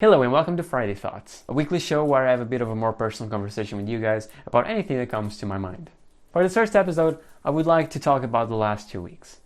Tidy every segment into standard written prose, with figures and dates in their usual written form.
Hello and welcome to Friday Thoughts, a weekly show where I have a bit of a more personal conversation with you guys about anything that comes to my mind. For this first episode, I would like to talk about the last 2 weeks.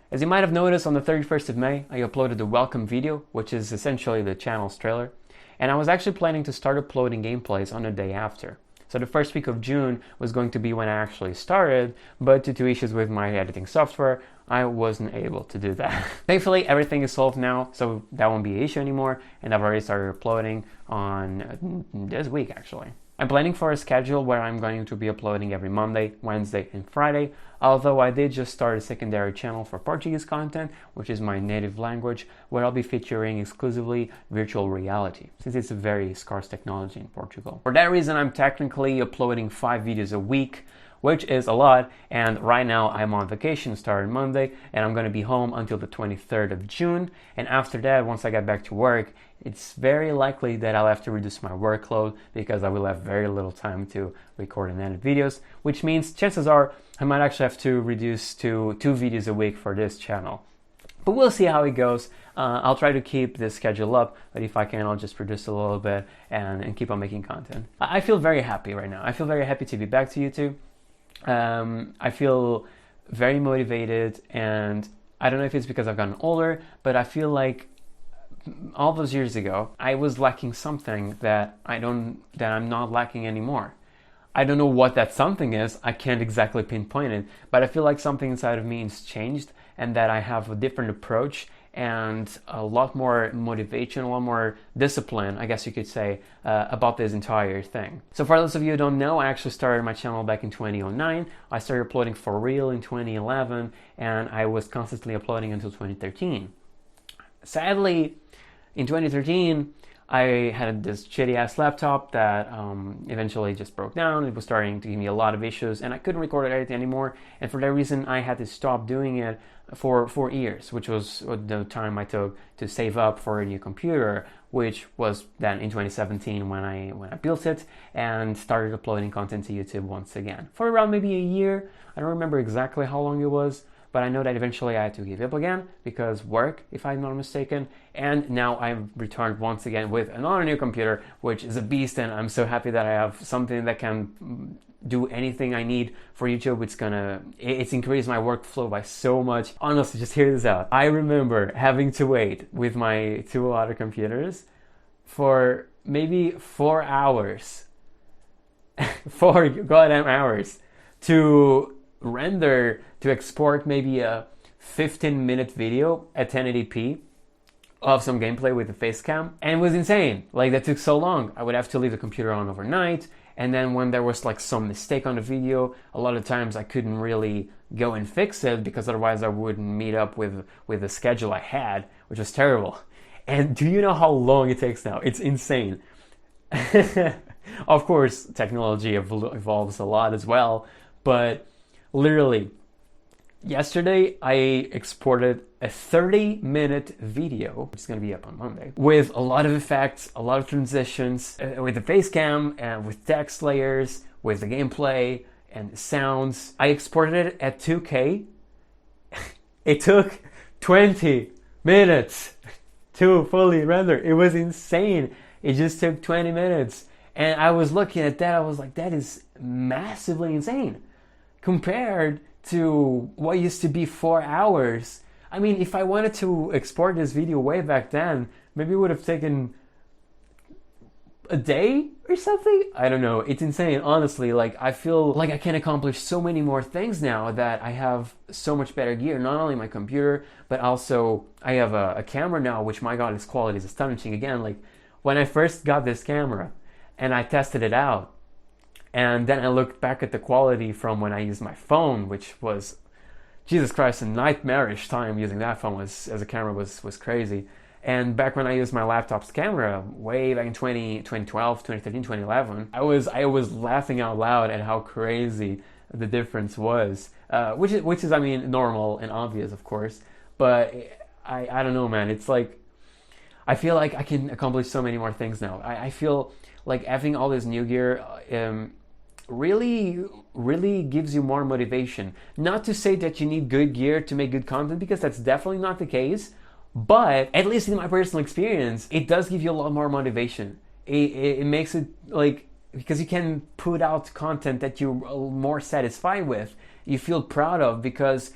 As you might have noticed, on the 31st of May, I uploaded the welcome video, which is essentially the channel's trailer, and I was actually planning to start uploading gameplays on the day after. So the first week of June was going to be when I actually started, but due to issues with my editing software, I wasn't able to do that. Thankfully, everything is solved now, so that won't be an issue anymore, and I've already started uploading on this week, actually. I'm planning for a schedule where I'm going to be uploading every Monday, Wednesday, and Friday, although I did just start a secondary channel for Portuguese content, which is my native language, where I'll be featuring exclusively virtual reality, since it's a very scarce technology in Portugal. For that reason, I'm technically uploading 5 videos a week, which is a lot, and right now I'm on vacation starting Monday, and I'm going to be home until the 23rd of June, and after that, once I get back to work, it's very likely that I'll have to reduce my workload because I will have very little time to record and edit videos, which means chances are I might actually have to reduce to 2 videos a week for this channel. But we'll see how it goes. I'll try to keep this schedule up, but if I can, I'll just produce a little bit and keep on making content. I feel very happy right now. I feel very happy to be back to YouTube. I feel very motivated, and I don't know if it's because I've gotten older, but I feel like all those years ago I was lacking something that I'm not lacking anymore. I don't know what that something is. I can't exactly pinpoint it, but I feel like something inside of me has changed, and that I have a different approach and a lot more motivation, a lot more discipline, I guess you could say, about this entire thing. So for those of you who don't know, I actually started my channel back in 2009. I started uploading for real in 2011, and I was constantly uploading until 2013. Sadly, in 2013, I had this shitty ass laptop that eventually just broke down. It was starting to give me a lot of issues, and I couldn't record it anymore. And for that reason, I had to stop doing it for 4 years, which was the time I took to save up for a new computer, which was then in 2017 when I built it and started uploading content to YouTube once again. For around maybe a year, I don't remember exactly how long it was, but I know that eventually I had to give up again because work, if I'm not mistaken, and now I've returned once again with another new computer, which is a beast, and I'm so happy that I have something that can do anything I need for YouTube. It's increased my workflow by so much. Honestly, just hear this out. I remember having to wait with my 2 other computers for maybe 4 hours, 4 goddamn hours to export maybe a 15-minute video at 1080p of some gameplay with the face cam, and it was insane. Like, that took so long. I would have to leave the computer on overnight, and then when there was like some mistake on the video, a lot of times I couldn't really go and fix it because otherwise I wouldn't meet up with the schedule I had, which was terrible. And do you know how long it takes now? It's insane. Of course, technology evolves a lot as well, but literally, yesterday I exported a 30-minute video, which is going to be up on Monday, with a lot of effects, a lot of transitions, with the face cam, and with text layers, with the gameplay and the sounds. I exported it at 2K. It took 20 minutes to fully render. It was insane. It just took 20 minutes. And I was looking at that, I was like, that is massively insane compared to what used to be 4 hours. I mean, if I wanted to export this video way back then, maybe it would have taken a day or something. I don't know. It's insane, honestly. Like, I feel like I can accomplish so many more things now that I have so much better gear. Not only my computer, but also I have a camera now, which, my God, its quality is astonishing. Again, like, when I first got this camera and I tested it out, and then I looked back at the quality from when I used my phone, which was, Jesus Christ, a nightmarish time using that phone as a camera was crazy. And back when I used my laptop's camera, way back in 2012, 2013, 2011, I was laughing out loud at how crazy the difference was, which is, I mean, normal and obvious, of course. But I don't know, man. It's like, I feel like I can accomplish so many more things now. I feel like having all this new gear really gives you more motivation. Not to say that you need good gear to make good content, because that's definitely not the case. But at least in my personal experience, it does give you a lot more motivation. It makes it like, because you can put out content that you're more satisfied with, you feel proud of, because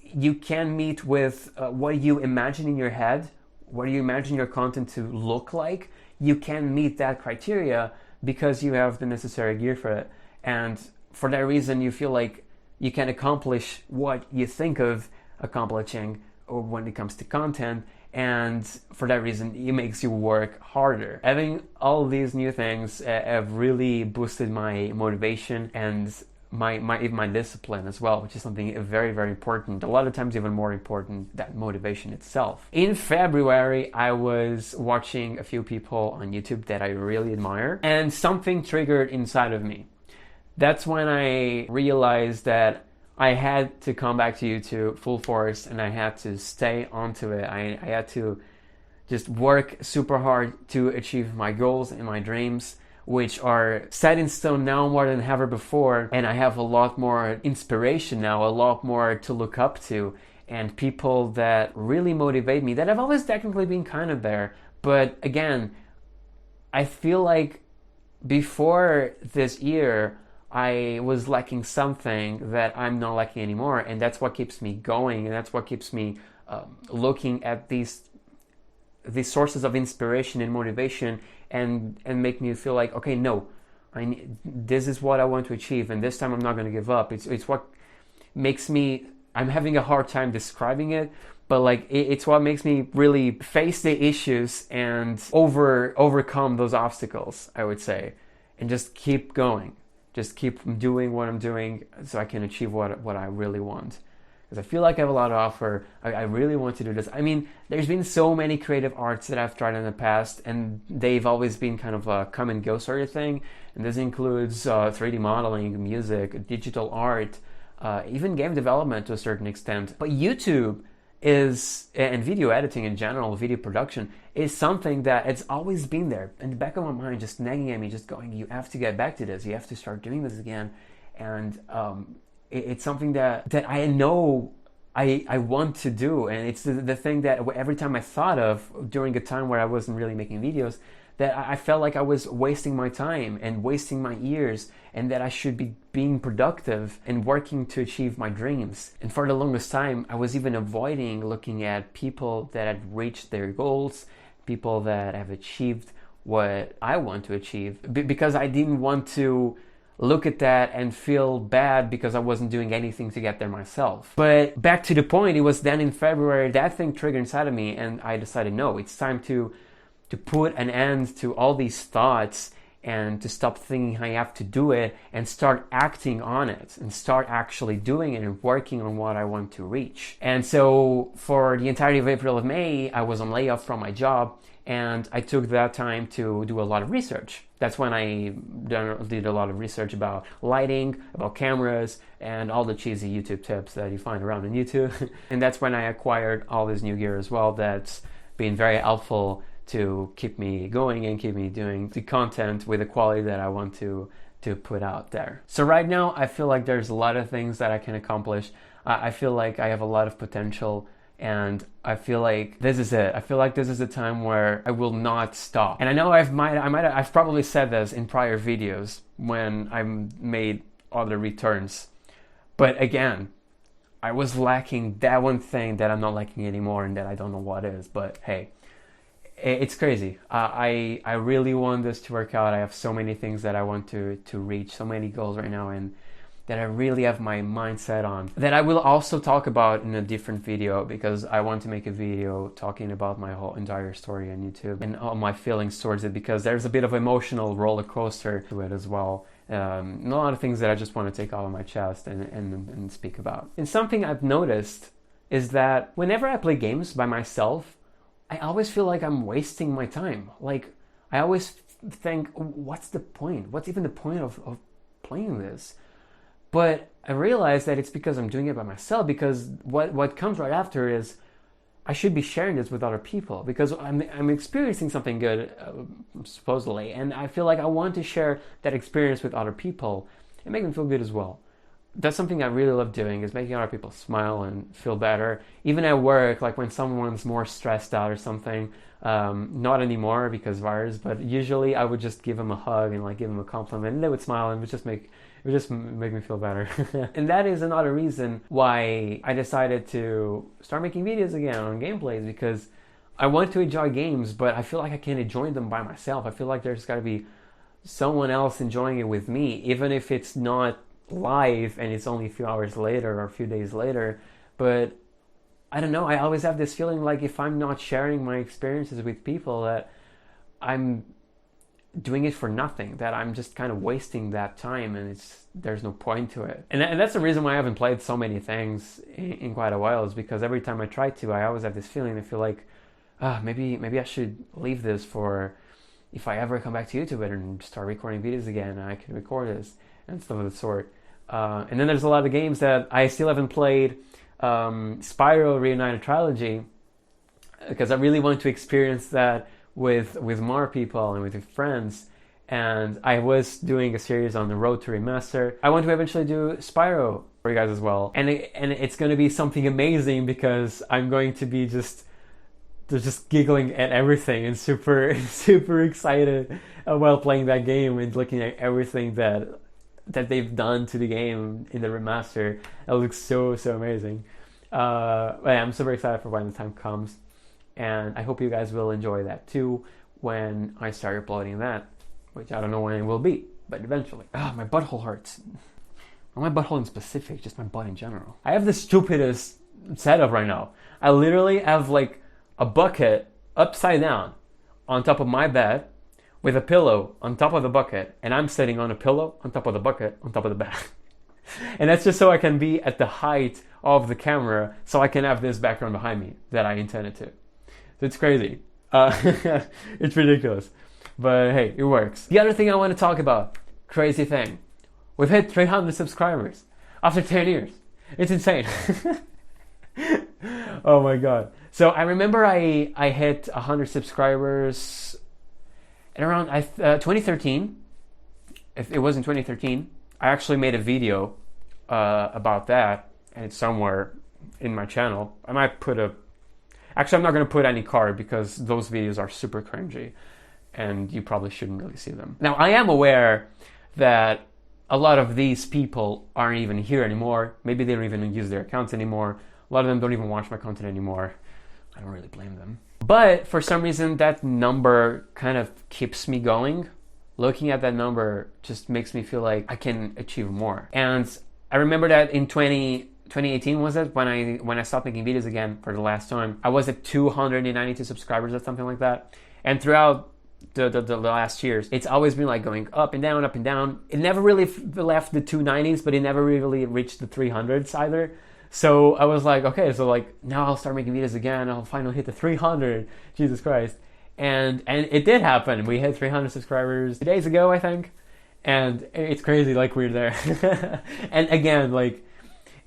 you can meet with what you imagine in your head, what you imagine your content to look like. You can meet that criteria because you have the necessary gear for it. And for that reason, you feel like you can accomplish what you think of accomplishing or when it comes to content. And for that reason, it makes you work harder. Having all these new things have really boosted my motivation and my discipline as well, which is something very, very important. A lot of times even more important than motivation itself. In February, I was watching a few people on YouTube that I really admire, and something triggered inside of me. That's when I realized that I had to come back to YouTube full force, and I had to stay onto it. I had to just work super hard to achieve my goals and my dreams, which are set in stone now more than ever before. And I have a lot more inspiration now, a lot more to look up to, and people that really motivate me, that have always technically been kind of there. But again, I feel like before this year, I was lacking something that I'm not lacking anymore. And that's what keeps me going. And that's what keeps me looking at these sources of inspiration and motivation, and make me feel like, okay, no, this is what I want to achieve, and this time I'm not going to give up. It's what makes me, I'm having a hard time describing it, but like it's what makes me really face the issues and overcome those obstacles, I would say, and just keep going, just keep doing what I'm doing so I can achieve what I really want. Because I feel like I have a lot to offer. I really want to do this. I mean, there's been so many creative arts that I've tried in the past, and they've always been kind of a come and go sort of thing. And this includes 3D modeling, music, digital art, even game development to a certain extent. But YouTube is, and video editing in general, video production, is something that it's always been there in the back of my mind, just nagging at me, just going, you have to get back to this. You have to start doing this again. And it's something that I know I want to do, and it's the thing that every time I thought of during a time where I wasn't really making videos, that I felt like I was wasting my time and wasting my years, and that I should be being productive and working to achieve my dreams. And for the longest time, I was even avoiding looking at people that had reached their goals, people that have achieved what I want to achieve, because I didn't want to look at that and feel bad because I wasn't doing anything to get there myself. But back to the point, it was then in February that thing triggered inside of me, and I decided, no, it's time to put an end to all these thoughts and to stop thinking I have to do it and start acting on it and start actually doing it and working on what I want to reach. And so for the entirety of April and May, I was on layoff from my job, and I took that time to do a lot of research. That's when I did a lot of research about lighting, about cameras, and all the cheesy YouTube tips that you find around on YouTube. And that's when I acquired all this new gear as well that's been very helpful to keep me going and keep me doing the content with the quality that I want to put out there. So right now, I feel like there's a lot of things that I can accomplish. I feel like I have a lot of potential, and I feel like this is it. I feel like this is a time where I will not stop. And I know I've probably said this in prior videos when I made other returns. But again, I was lacking that one thing that I'm not lacking anymore, and that I don't know what is. But hey, it's crazy. I really want this to work out. I have so many things that I want to reach, so many goals right now, and that I really have my mindset on, that I will also talk about in a different video, because I want to make a video talking about my whole entire story on YouTube and all my feelings towards it, because there's a bit of emotional roller coaster to it as well. A lot of things that I just want to take out of my chest and speak about. And something I've noticed is that whenever I play games by myself, I always feel like I'm wasting my time. Like, I always think, what's the point? What's even the point of playing this? But I realize that it's because I'm doing it by myself, because what comes right after is I should be sharing this with other people, because I'm experiencing something good, supposedly, and I feel like I want to share that experience with other people and make them feel good as well. that's something I really love doing, is making other people smile and feel better. Even at work, like when someone's more stressed out or something, not anymore because virus, but usually I would just give them a hug and like give them a compliment, and they would smile, and it would just make me feel better. And that is another reason why I decided to start making videos again on gameplays, because I want to enjoy games, but I feel like I can't enjoy them by myself. I feel like there's got to be someone else enjoying it with me, even if it's not live and it's only a few hours later or a few days later. But I don't know, I always have this feeling like if I'm not sharing my experiences with people, that I'm doing it for nothing, that I'm just kind of wasting that time, and there's no point to it. And that's the reason why I haven't played so many things in quite a while, is because every time I try to, I always have this feeling. I feel like, maybe I should leave this for if I ever come back to YouTube and start recording videos again, I can record this and stuff of the sort. And then there's a lot of games that I still haven't played. Spyro Reunited Trilogy, because I really want to experience that with more people and with friends. And I was doing a series on the road to remaster. I want to eventually do Spyro for you guys as well. And it's going to be something amazing, because I'm going to be just giggling at everything and super excited while playing that game and looking at everything that they've done to the game in the remaster. That looks so amazing. But yeah, I'm super excited for when the time comes, and I hope you guys will enjoy that too when I start uploading that, which I don't know when it will be, but eventually. My butthole hurts. Not my butthole in specific, just my butt in general. I have the stupidest setup right now. I literally have like a bucket upside down on top of my bed with a pillow on top of the bucket, and I'm sitting on a pillow on top of the bucket on top of the bed. And that's just so I can be at the height of the camera, so I can have this background behind me that I intended to. So it's crazy. It's ridiculous. But hey, it works. The other thing I want to talk about, crazy thing. We've hit 300 subscribers after 10 years. It's insane. Oh my god. So I remember I hit 100 subscribers at around 2013. If it was in 2013, I actually made a video about that, and it's somewhere in my channel. I might put actually, I'm not going to put any card, because those videos are super cringy and you probably shouldn't really see them. Now, I am aware that a lot of these people aren't even here anymore. Maybe they don't even use their accounts anymore. A lot of them don't even watch my content anymore. I don't really blame them. But for some reason, that number kind of keeps me going. Looking at that number just makes me feel like I can achieve more. And I remember that in 2018 was it, when I stopped making videos again for the last time. I was at 292 subscribers or something like that. And throughout the last years, it's always been like going up and down, up and down. It never really left the 290s, but it never really reached the 300s either. So I was like, okay, so like now I'll start making videos again. I'll finally hit the 300. Jesus Christ. And it did happen. We hit 300 subscribers 2 days ago, I think. And it's crazy, like we're there. And again, like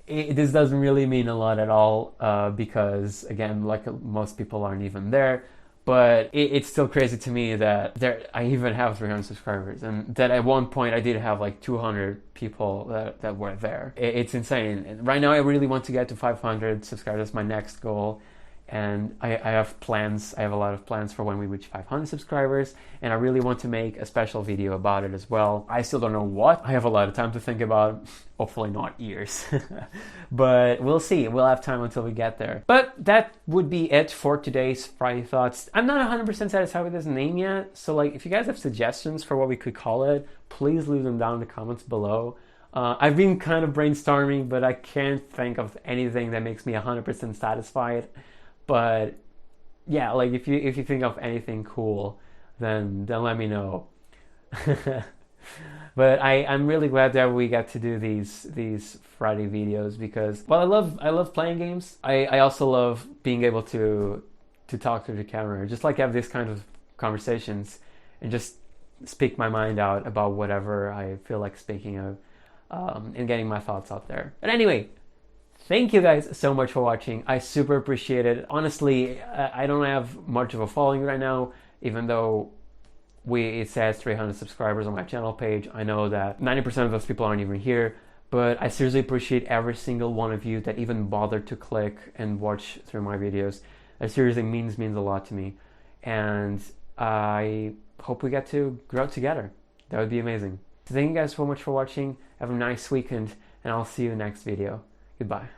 this doesn't really mean a lot at all, because again, like most people aren't even there. But it's still crazy to me that I even have 300 subscribers, and that at one point I did have like 200 people that were there. It's insane. And right now I really want to get to 500 subscribers. That's my next goal. And I have plans. I have a lot of plans for when we reach 500 subscribers, and I really want to make a special video about it as well. I still don't know what. I have a lot of time to think about. Hopefully not years. But we'll see. We'll have time until we get there. But that would be it for today's Friday Thoughts. I'm not 100% satisfied with this name yet. So like, if you guys have suggestions for what we could call it, please leave them down in the comments below. I've been kind of brainstorming, but I can't think of anything that makes me 100% satisfied. But yeah, like if you think of anything cool, then let me know. But I'm really glad that we get to do these Friday videos, because I love playing games. I also love being able to talk to the camera, just like have this kind of conversations and just speak my mind out about whatever I feel like speaking of, and getting my thoughts out there. But anyway, thank you guys so much for watching. I super appreciate it. Honestly, I don't have much of a following right now, even though it says 300 subscribers on my channel page. I know that 90% of those people aren't even here, but I seriously appreciate every single one of you that even bothered to click and watch through my videos. That seriously means a lot to me, and I hope we get to grow together. That would be amazing. So thank you guys so much for watching. Have a nice weekend, and I'll see you in the next video. Goodbye.